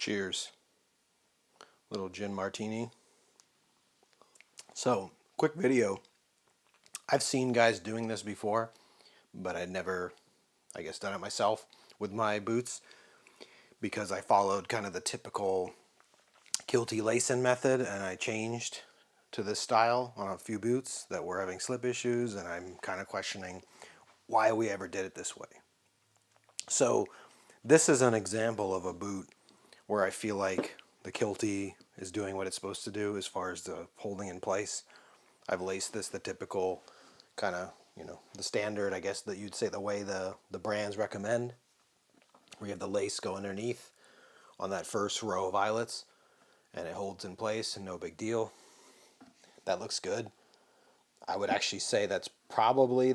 Cheers. Little gin martini. So, quick video. I've seen guys doing this before, but I'd never, done it myself with my boots because I followed kind of the typical kilty lacing method and I changed to this style on a few boots that were having slip issues, and I'm kind of questioning why we ever did it this way. So, this is an example of a boot where I feel like the kilty is doing what it's supposed to do as far as the holding in place. I've laced this the typical kind of, the standard, I guess that you'd say the way the brands recommend, where you have the lace go underneath on that first row of eyelets and it holds in place and no big deal. That looks good. I would actually say that's probably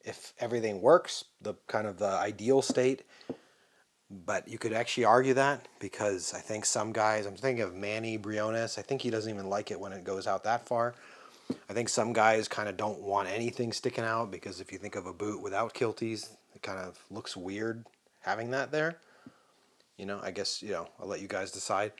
if everything works, the kind of the ideal state. But you could actually argue that because I think some guys, I'm thinking of Manny Briones, I think he doesn't even like it when it goes out that far. I think some guys kind of don't want anything sticking out because if you think of a boot without kilties, it kind of looks weird having that there. I guess, I'll let you guys decide.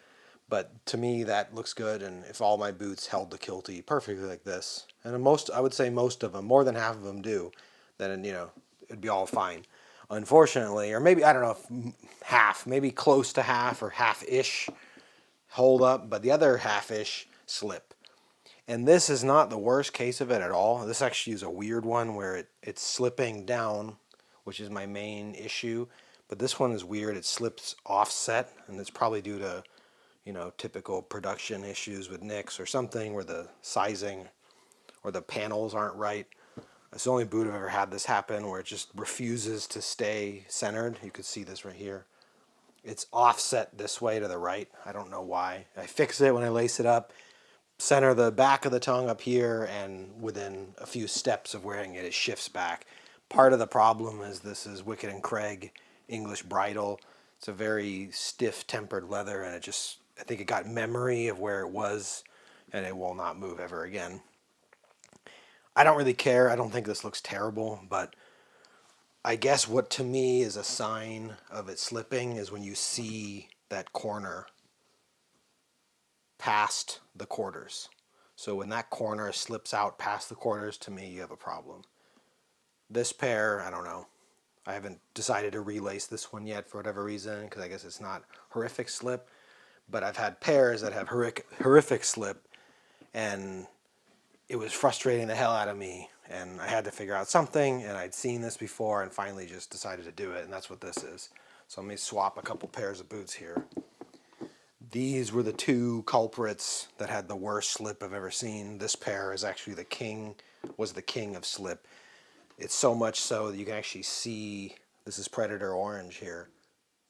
But to me, that looks good, and if all my boots held the kilty perfectly like this, and I would say most of them, more than half of them do, then, it'd be all fine. Unfortunately, or maybe, I don't know if half, maybe close to half or half-ish hold up, but the other half-ish slip. And this is not the worst case of it at all. This actually is a weird one where it's slipping down, which is my main issue. But this one is weird. It slips offset, and it's probably due to, typical production issues with nicks or something where the sizing or the panels aren't right. It's the only boot I've ever had this happen where it just refuses to stay centered. You could see this right here. It's offset this way to the right. I don't know why. I fix it when I lace it up, center the back of the tongue up here, and within a few steps of wearing it, it shifts back. Part of the problem is this is Wicked and Craig English bridle. It's a very stiff tempered leather, and I think it got memory of where it was, and it will not move ever again. I don't really care. I don't think this looks terrible, but I guess what to me is a sign of it slipping is when you see that corner past the quarters. So when that corner slips out past the quarters, to me, you have a problem. This pair, I don't know. I haven't decided to relace this one yet for whatever reason, because I guess it's not horrific slip. But I've had pairs that have horrific slip, and it was frustrating the hell out of me. And I had to figure out something, and I'd seen this before and finally just decided to do it, and that's what this is. So let me swap a couple pairs of boots here. These were the two culprits that had the worst slip I've ever seen. This pair is actually the king of slip. It's so much so that you can actually see, this is Predator Orange here.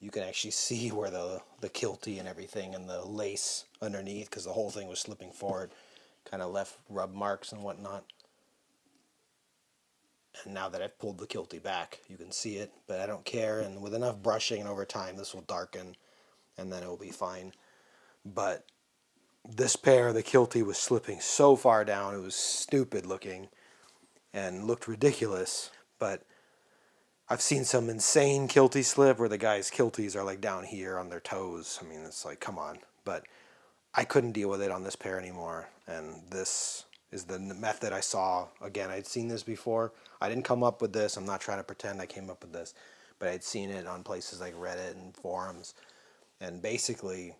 You can actually see where the kilty and everything and the lace underneath, because the whole thing was slipping forward, kind of left rub marks and whatnot. And now that I've pulled the kilty back, you can see it, but I don't care. And with enough brushing and over time, this will darken, and then it will be fine. But this pair, the kilty was slipping so far down, it was stupid looking and looked ridiculous. But I've seen some insane kilty slip where the guys' kilties are like down here on their toes. I mean, it's like, come on. But I couldn't deal with it on this pair anymore, and this is the method I saw. Again, I'd seen this before. I didn't come up with this. I'm not trying to pretend I came up with this, but I'd seen it on places like Reddit and forums. And basically,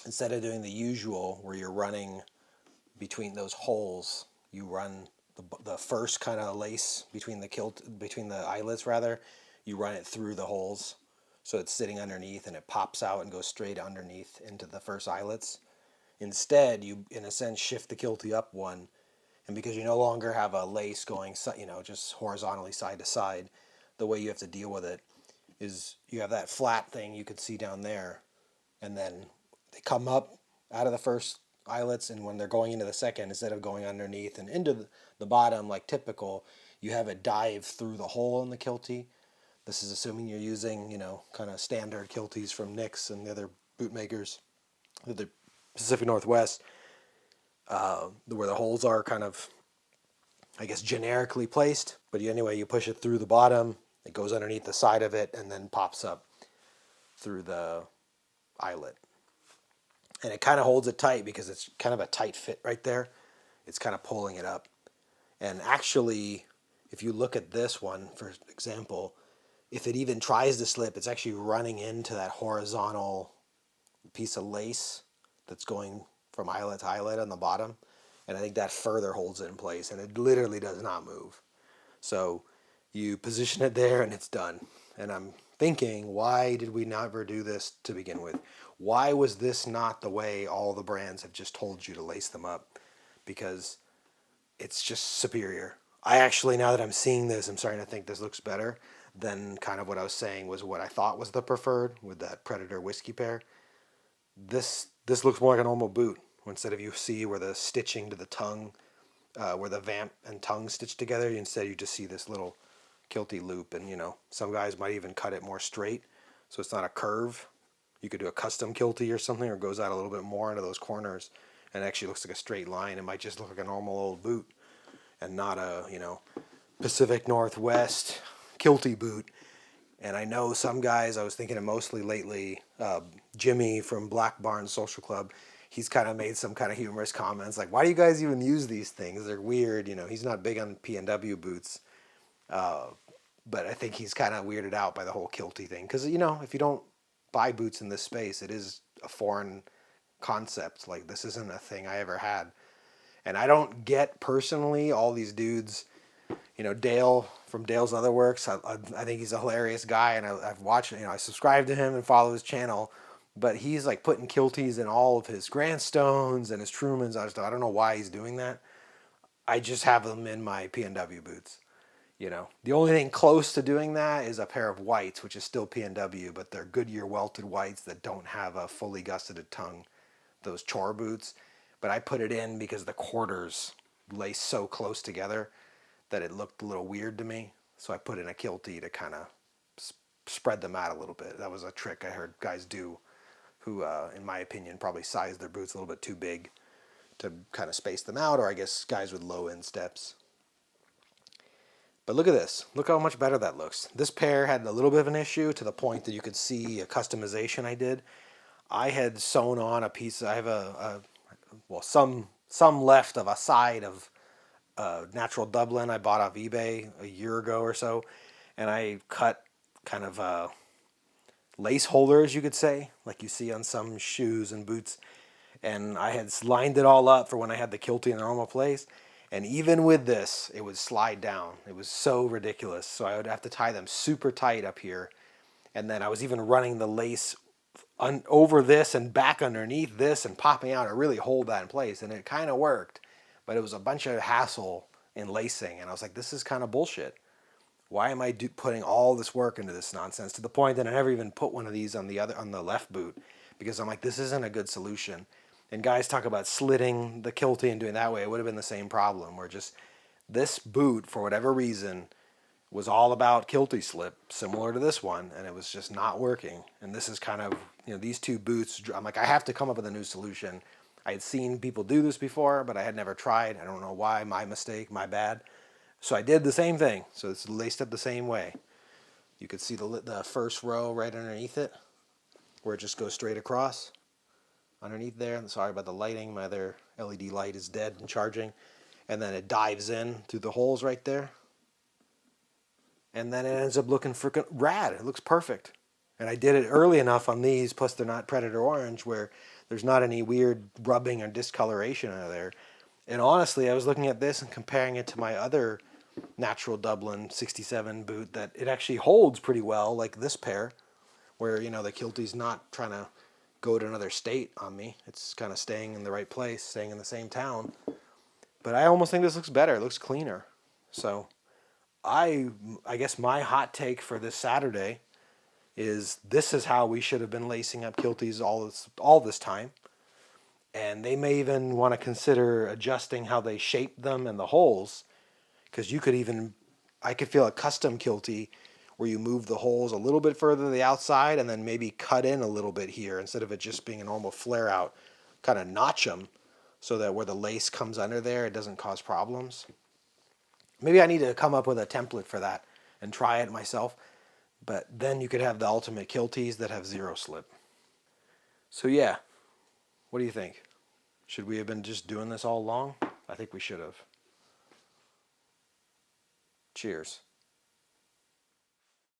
instead of doing the usual where you're running between those holes, you run the first kind of lace between the eyelets rather. You run it through the holes, so it's sitting underneath and it pops out and goes straight underneath into the first eyelets. Instead, you, in a sense, shift the kilty up one, and because you no longer have a lace going, just horizontally side to side, the way you have to deal with it is you have that flat thing you could see down there, and then they come up out of the first eyelets, and when they're going into the second, instead of going underneath and into the bottom like typical, you have it dive through the hole in the kilty. This is assuming you're using, kind of standard kilties from Nicks and the other bootmakers, the Pacific Northwest, where the holes are kind of, I guess, generically placed. But anyway, you push it through the bottom, it goes underneath the side of it, and then pops up through the eyelet. And it kind of holds it tight because it's kind of a tight fit right there. It's kind of pulling it up. And actually, if you look at this one, for example, if it even tries to slip, it's actually running into that horizontal piece of lace that's going from eyelet to eyelet on the bottom. And I think that further holds it in place. And it literally does not move. So you position it there and it's done. And I'm thinking, why did we never do this to begin with? Why was this not the way all the brands have just told you to lace them up? Because it's just superior. I actually, now that I'm seeing this, I'm starting to think this looks better than kind of what I was saying was what I thought was the preferred with that Predator whiskey pair. This looks more like a normal boot. Instead of you see where the stitching to the tongue, where the vamp and tongue stitched together, instead you just see this little kilty loop. And some guys might even cut it more straight, so it's not a curve. You could do a custom kilty or something, or it goes out a little bit more into those corners, and it actually looks like a straight line. It might just look like a normal old boot, and not a Pacific Northwest kilty boot. And I know some guys, I was thinking of mostly lately, Jimmy from Black Barn Social Club, he's kind of made some kind of humorous comments like, why do you guys even use these things? They're weird. He's not big on P&W boots. But I think he's kind of weirded out by the whole kilty thing. Because, if you don't buy boots in this space, it is a foreign concept. Like, this isn't a thing I ever had. And I don't get personally all these dudes, Dale from Dale's Other Works. I think he's a hilarious guy, and I've watched, I subscribe to him and follow his channel. But he's like putting kilties in all of his Grandstones and his Trumans. I don't know why he's doing that. I just have them in my P&W boots. The only thing close to doing that is a pair of whites, which is still P&W, but they're Goodyear welted whites that don't have a fully gusseted tongue, those chore boots. But I put it in because the quarters lace so close together that it looked a little weird to me. So I put in a kilty to kind of spread them out a little bit. That was a trick I heard guys do who, in my opinion, probably sized their boots a little bit too big to kind of space them out, or I guess guys with low insteps. But look at this. Look how much better that looks. This pair had a little bit of an issue to the point that you could see a customization I did. I had sewn on a piece. I have some left of a side of natural Dublin I bought off eBay a year ago or so, and I cut kind of lace holders, you could say, like you see on some shoes and boots. And I had lined it all up for when I had the kilty in the normal place. And even with this, it would slide down. It was so ridiculous. So I would have to tie them super tight up here. And then I was even running the lace over this and back underneath this and popping out to really hold that in place. And it kind of worked. But it was a bunch of hassle in lacing. And I was like, this is kind of bullshit. Why am I putting all this work into this nonsense? To the point that I never even put one of these on the left boot. Because I'm like, this isn't a good solution. And guys talk about slitting the kilty and doing that way. It would have been the same problem. Where just this boot, for whatever reason, was all about kilty slip, similar to this one, and it was just not working. And this is kind of, these two boots, I'm like, I have to come up with a new solution. I had seen people do this before, but I had never tried. I don't know why, my mistake, my bad. So I did the same thing. So it's laced up the same way. You could see the first row right underneath it, where it just goes straight across. Underneath there, and sorry about the lighting, my other LED light is dead and charging. And then it dives in through the holes right there. And then it ends up looking freaking rad. It looks perfect. And I did it early enough on these, plus they're not Predator Orange, where there's not any weird rubbing or discoloration out of there. And honestly, I was looking at this and comparing it to my other natural Dublin 67 boot that it actually holds pretty well, like this pair, where, the kilty's not trying to go to another state on me. It's kind of staying in the right place, staying in the same town. But I almost think this looks better. It looks cleaner. So I guess my hot take for this Saturday is this is how we should have been lacing up kilties all this time. And they may even want to consider adjusting how they shape them and the holes, because I could feel a custom kilty where you move the holes a little bit further to the outside and then maybe cut in a little bit here instead of it just being a normal flare out. Kind of notch them so that where the lace comes under there, it doesn't cause problems. Maybe I need to come up with a template for that and try it myself. But then you could have the ultimate kilties that have zero slip. So yeah, what do you think? Should we have been just doing this all along? I think we should have. Cheers.